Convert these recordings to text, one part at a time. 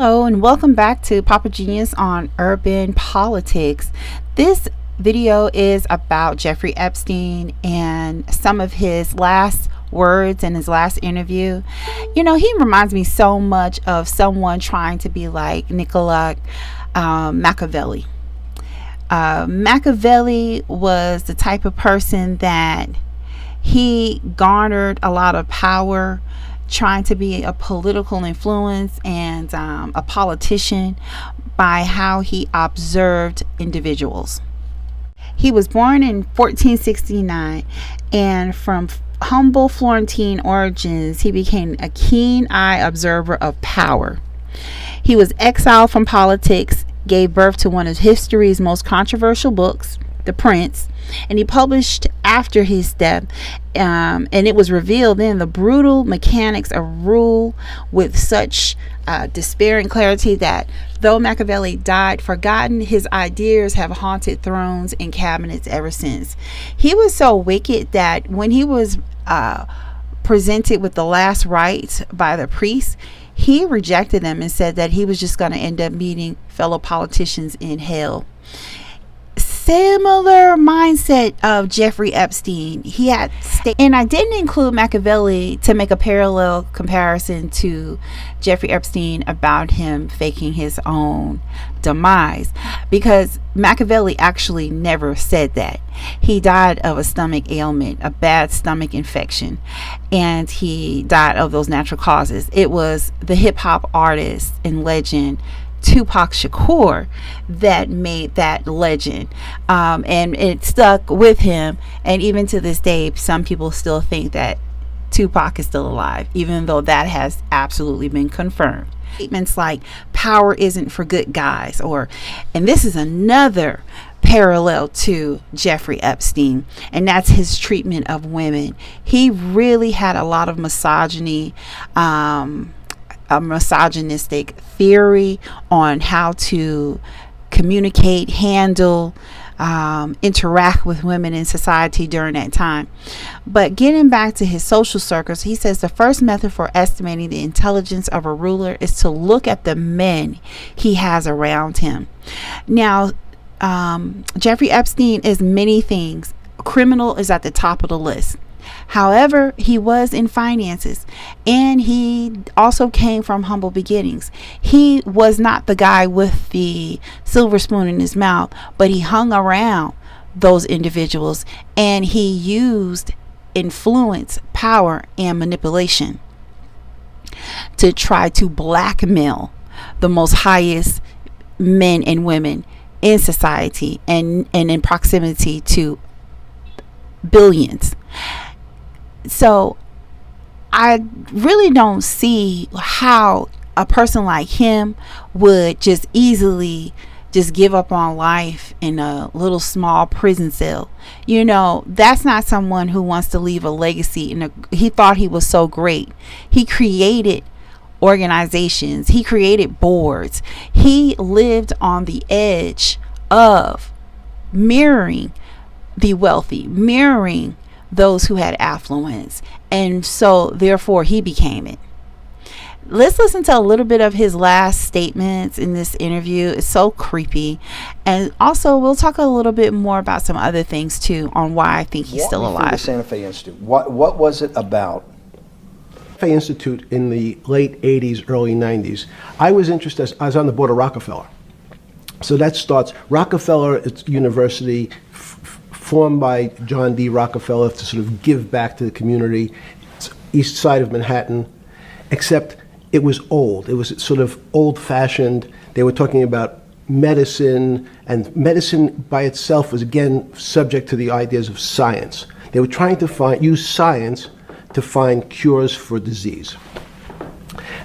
Hello and welcome back to Papa Genius on Urban Politics. This video is about Jeffrey Epstein and some of his last words in his last interview. You know, he reminds me so much of someone trying to be like Niccolo Machiavelli. Machiavelli was the type of person that he garnered a lot of power trying to be a political influence and a politician by how he observed individuals. He was born in 1469, and from humble Florentine origins, he became a keen-eyed observer of power. He was exiled from politics, gave birth to one of history's most controversial books, The Prince, and he published after his death, and it was revealed then the brutal mechanics of rule with such despair and clarity that though Machiavelli died forgotten, his ideas have haunted thrones and cabinets ever since. He was so wicked that when he was presented with the last rites by the priests, he rejected them and said that he was just going to end up meeting fellow politicians in hell. Similar mindset of Jeffrey Epstein. He had and I didn't include Machiavelli to make a parallel comparison to Jeffrey Epstein about him faking his own demise, because Machiavelli actually never said that. He died of a stomach ailment, a bad stomach infection, and he died of those natural causes. It was the hip-hop artist and legend Tupac Shakur that made that legend, and it stuck with him, and even to this day some people still think that Tupac is still alive, even though that has absolutely been confirmed. Statements like power isn't for good guys, and this is another parallel to Jeffrey Epstein, and that's his treatment of women. He really had a lot of misogyny, a misogynistic theory on how to communicate, handle, interact with women in society during that time. But getting back to his social circles, he says the first method for estimating the intelligence of a ruler is to look at the men he has around him. Now, Jeffrey Epstein is many things. Criminal is at the top of the list. However, he was in finances, and he also came from humble beginnings. He was not the guy with the silver spoon in his mouth, but he hung around those individuals, and he used influence, power, and manipulation to try to blackmail the most highest men and women in society and in proximity to billions. So I really don't see how a person like him would just easily just give up on life in a little small prison cell. You know, that's not someone who wants to leave a legacy. He thought he was so great. He created organizations. He created boards. He lived on the edge of mirroring the wealthy, mirroring those who had affluence, and so therefore he became it. Let's listen to a little bit of his last statements in this interview. It's so creepy, and also we'll talk a little bit more about some other things too on why I think he's still alive. The Santa Fe Institute. What was it about? Santa Fe Institute in the late 80s, early 90s. I was interested. I was on the board of Rockefeller. So that starts Rockefeller. It's university formed by John D. Rockefeller to sort of give back to the community. It's east side of Manhattan, except it was old. It was sort of old-fashioned. They were talking about medicine, and medicine by itself was again subject to the ideas of science. They were trying to use science to find cures for disease.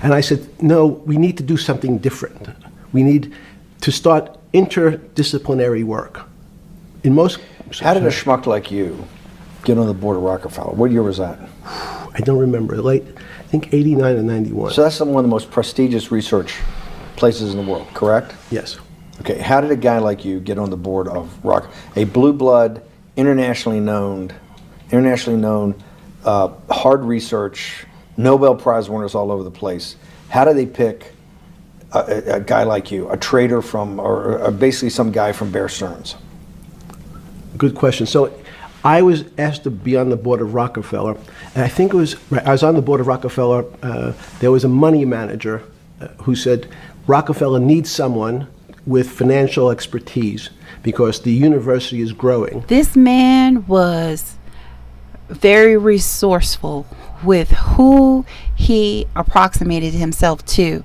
And I said, no, we need to do something different. We need to start interdisciplinary work. How did a schmuck like you get on the board of Rockefeller? What year was that? I don't remember. I think 89 and 91. So that's one of the most prestigious research places in the world, correct? Yes. Okay, how did a guy like you get on the board of a blue blood, internationally known, hard research, Nobel Prize winners all over the place? How do they pick a guy like you, a trader from, or basically some guy from Bear Stearns? Good question. So I was asked to be on the board of Rockefeller, and I think it was, I was on the board of Rockefeller. There was a money manager who said, Rockefeller needs someone with financial expertise because the university is growing. This man was very resourceful with who he approximated himself to,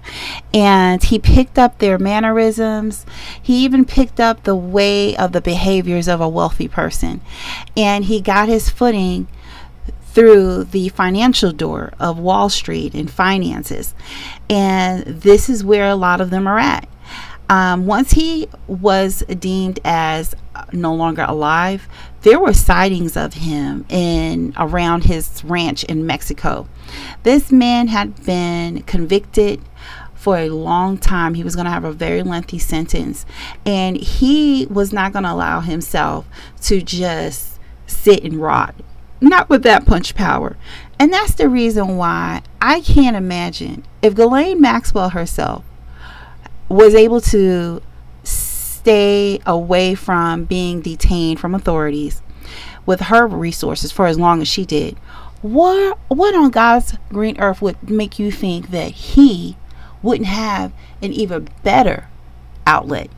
and he picked up their mannerisms. He even picked up the way of the behaviors of a wealthy person, and he got his footing through the financial door of Wall Street and finances. And this is where a lot of them are at. Once he was deemed as no longer alive, there were sightings of him in around his ranch in Mexico. This man had been convicted for a long time. He was going to have a very lengthy sentence, and he was not going to allow himself to just sit and rot, not with that punch power. And that's the reason why I can't imagine if Ghislaine Maxwell herself was able to stay away from being detained from authorities with her resources for as long as she did. What on God's green earth would make you think that he wouldn't have an even better outlet?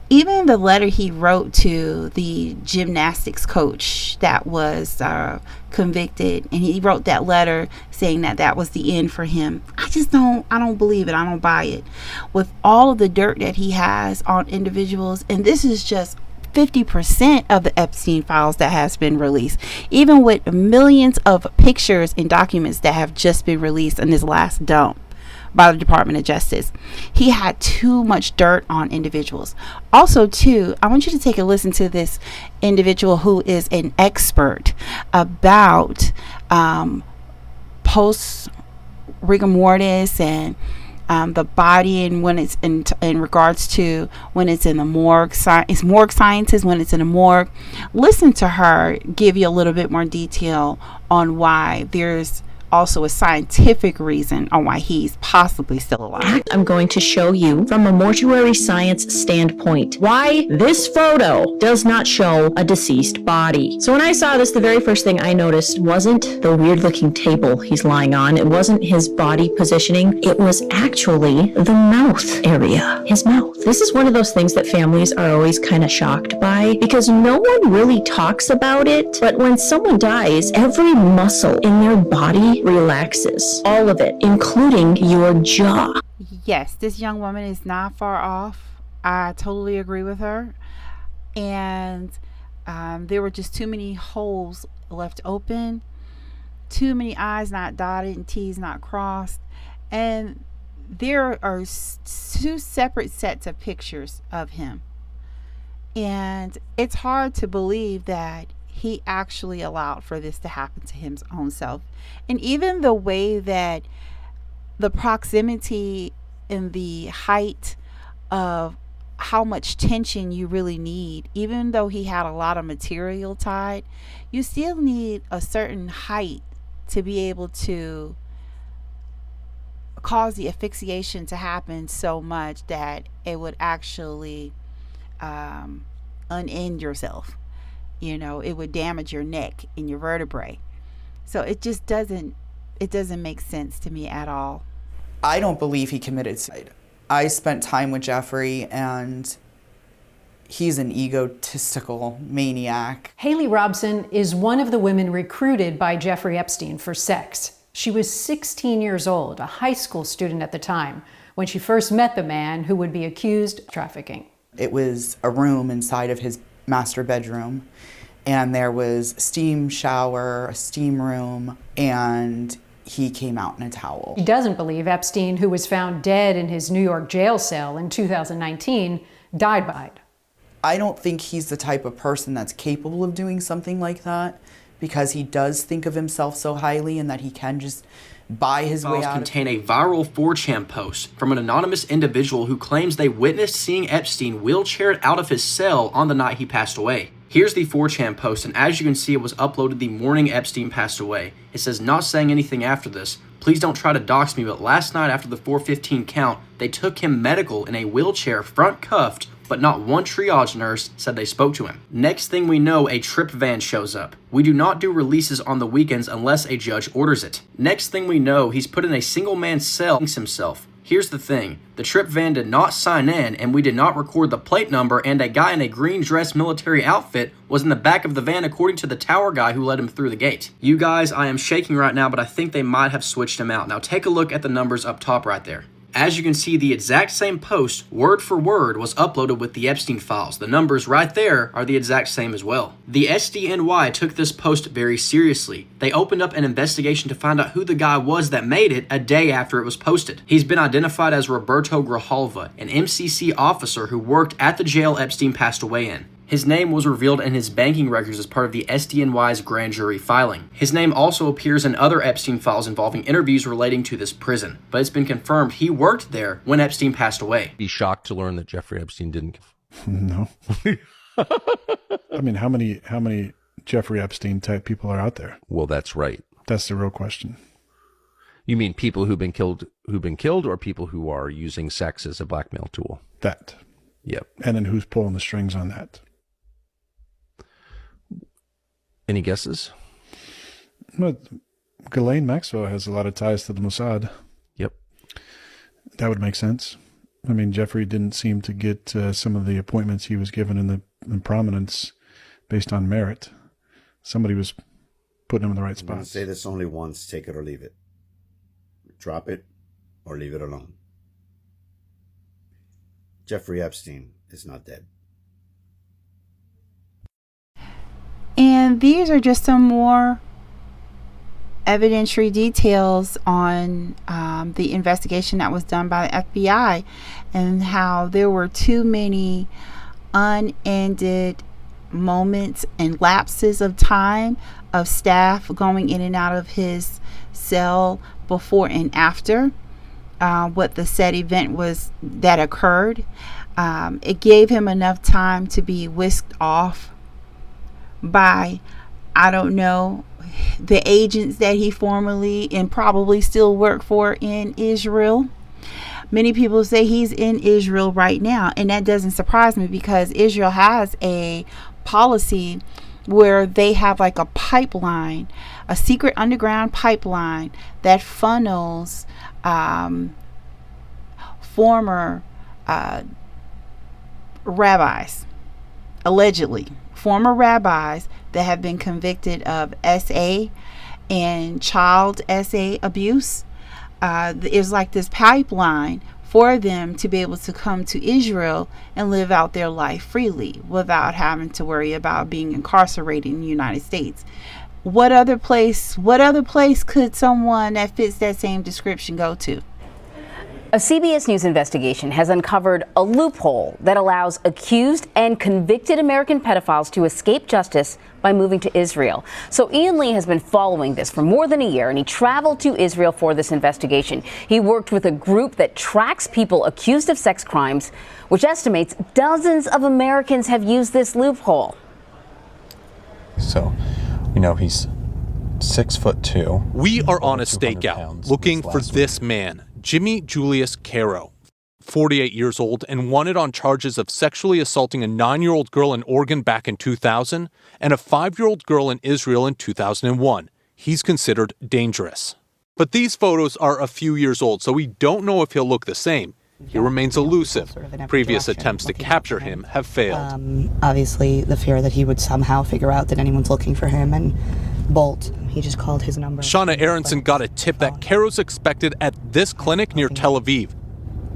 Even the letter he wrote to the gymnastics coach that was convicted, and he wrote that letter saying that that was the end for him. I don't believe it. I don't buy it. With all of the dirt that he has on individuals, and this is just 50% of the Epstein files that has been released, even with millions of pictures and documents that have just been released in this last dump by the Department of Justice. He had too much dirt on individuals. Also, too, I want you to take a listen to this individual who is an expert about post rigor mortis and the body, and when it's in regards to when it's in the morgue. It's morgue scientist when it's in the morgue. Listen to her give you a little bit more detail on why there's also a scientific reason on why he's possibly still alive. I'm going to show you from a mortuary science standpoint why this photo does not show a deceased body. So when I saw this, the very first thing I noticed wasn't the weird looking table he's lying on. It wasn't his body positioning. It was actually the mouth area, his mouth. This is one of those things that families are always kind of shocked by because no one really talks about it. But when someone dies, every muscle in their body relaxes, all of it, including your jaw. Yes, this young woman is not far off. I totally agree with her. And there were just too many holes left open, too many I's not dotted and T's not crossed. And there are two separate sets of pictures of him. And it's hard to believe that he actually allowed for this to happen to his own self. And even the way that the proximity and the height of how much tension you really need, even though he had a lot of material tied, you still need a certain height to be able to cause the asphyxiation to happen so much that it would actually unend yourself. You know, it would damage your neck and your vertebrae. So it just doesn't make sense to me at all. I don't believe he committed suicide. I spent time with Jeffrey, and he's an egotistical maniac. Haley Robson is one of the women recruited by Jeffrey Epstein for sex. She was 16 years old, a high school student at the time, when she first met the man who would be accused of trafficking. It was a room inside of his master bedroom, and there was a steam shower, a steam room, and he came out in a towel. She doesn't believe Epstein, who was found dead in his New York jail cell in 2019, died by it. I don't think he's the type of person that's capable of doing something like that, because he does think of himself so highly and that he can just buy his way out. Contain a viral 4chan post from an anonymous individual who claims they witnessed seeing Epstein wheelchaired out of his cell on the night he passed away. Here's the 4chan post, and as you can see, it was uploaded the morning Epstein passed away. It says, "Not saying anything after this. Please don't try to dox me, but last night after the 4:15 count, they took him medical in a wheelchair, front cuffed, but not one triage nurse said they spoke to him." Next thing we know, a trip van shows up. "We do not do releases on the weekends unless a judge orders it." Next thing we know, he's put in a single man cell himself. Here's the thing, the trip van did not sign in, and we did not record the plate number, and a guy in a green dress military outfit was in the back of the van according to the tower guy who let him through the gate. You guys, I am shaking right now, but I think they might have switched him out. Now take a look at the numbers up top right there. As you can see, the exact same post, word for word, was uploaded with the Epstein files. The numbers right there are the exact same as well. The SDNY took this post very seriously. They opened up an investigation to find out who the guy was that made it a day after it was posted. He's been identified as Roberto Grijalva, an MCC officer who worked at the jail Epstein passed away in. His name was revealed in his banking records as part of the SDNY's grand jury filing. His name also appears in other Epstein files involving interviews relating to this prison, but it's been confirmed he worked there when Epstein passed away. Be shocked to learn that Jeffrey Epstein didn't. No. I mean, how many Jeffrey Epstein type people are out there? Well, that's right. That's the real question. You mean people who've been killed, or people who are using sex as a blackmail tool? That. Yep. And then who's pulling the strings on that? Any guesses? Well, Ghislaine Maxwell has a lot of ties to the Mossad. Yep. That would make sense. I mean, Jeffrey didn't seem to get some of the appointments he was given in prominence based on merit. Somebody was putting him in the right I'm going spot. to say this only once, take it or leave it. Drop it or leave it alone. Jeffrey Epstein is not dead. And these are just some more evidentiary details on the investigation that was done by the FBI, and how there were too many unended moments and lapses of time of staff going in and out of his cell before and after what the said event was that occurred. It gave him enough time to be whisked off by, I don't know, the agents that he formerly and probably still work for in Israel. Many people say he's in Israel right now, and that doesn't surprise me because Israel has a policy where they have like a pipeline, a secret underground pipeline that funnels former rabbis, allegedly former rabbis that have been convicted of SA and child SA abuse. It's like this pipeline for them to be able to come to Israel and live out their life freely without having to worry about being incarcerated in the United States. What other place could someone that fits that same description go to? A CBS News investigation has uncovered a loophole that allows accused and convicted American pedophiles to escape justice by moving to Israel. So Ian Lee has been following this for more than a year, and he traveled to Israel for this investigation. He worked with a group that tracks people accused of sex crimes, which estimates dozens of Americans have used this loophole. So, he's 6'2". We are on a stakeout looking for this man, Jimmy Julius Caro, 48 years old and wanted on charges of sexually assaulting a 9-year-old girl in Oregon back in 2000 and a 5-year-old girl in Israel in 2001. He's considered dangerous. But these photos are a few years old, so we don't know if he'll look the same. He remains elusive. Previous attempts to capture him have failed. Obviously, the fear that he would somehow figure out that anyone's looking for him and bolt. He just called his number. Shauna Aronson got a tip that Caro's expected at this clinic near Tel Aviv.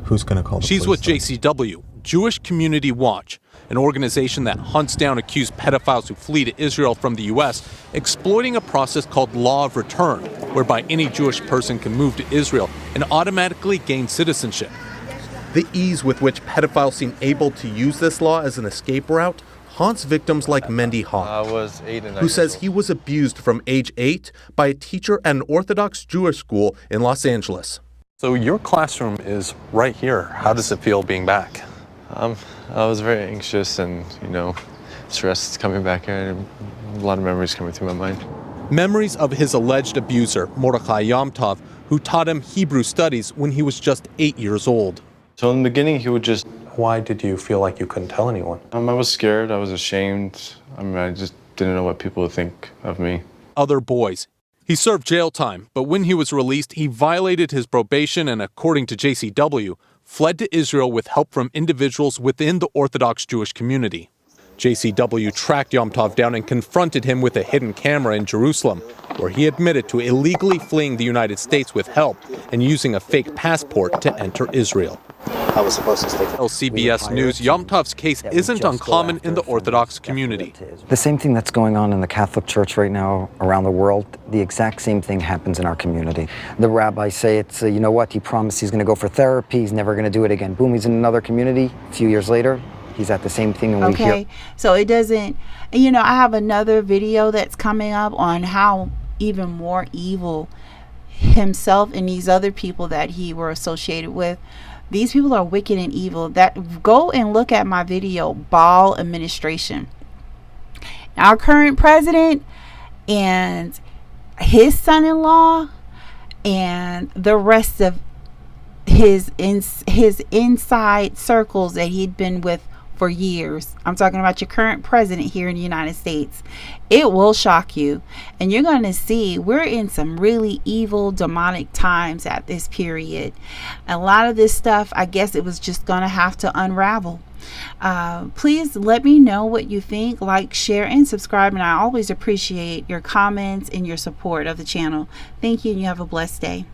Who's going to call the She's with police, JCW, Jewish Community Watch, an organization that hunts down accused pedophiles who flee to Israel from the U.S., exploiting a process called Law of Return, whereby any Jewish person can move to Israel and automatically gain citizenship. The ease with which pedophiles seem able to use this law as an escape route haunts victims like Mendy Hawk, who says he was abused from age 8 by a teacher at an Orthodox Jewish school in Los Angeles. So your classroom is right here. How does it feel being back? I was very anxious and, stress coming back here, and a lot of memories coming through my mind. Memories of his alleged abuser, Mordechai Yom Tov, who taught him Hebrew studies when he was just 8 years old. So in the beginning, he would just... Why did you feel like you couldn't tell anyone? I was scared. I was ashamed. I just didn't know what people would think of me. Other boys. He served jail time, but when he was released, he violated his probation and, according to JCW, fled to Israel with help from individuals within the Orthodox Jewish community. JCW tracked Yom Tov down and confronted him with a hidden camera in Jerusalem, where he admitted to illegally fleeing the United States with help and using a fake passport to enter Israel. I was supposed to stay. Tell CBS News, Yom Tov's case isn't uncommon in the Orthodox community. The same thing that's going on in the Catholic Church right now around the world, the exact same thing happens in our community. The rabbis say it's, you know what, he promised he's going to go for therapy, he's never going to do it again. Boom, he's in another community. A few years later, he's at the same thing, and we hear. So it doesn't, I have another video that's coming up on how even more evil himself and these other people that he were associated with. These people are wicked and evil. That go and look at my video, Ball Administration. Our current president and his son-in-law and the rest of his inside circles that he'd been with for years. I'm talking about your current president here in the United States. It will shock you, and you're going to see we're in some really evil, demonic times at this period. A lot of this stuff, I guess it was just going to have to unravel. Please let me know what you think. Like, share, and subscribe, and I always appreciate your comments and your support of the channel. Thank you, and you have a blessed day.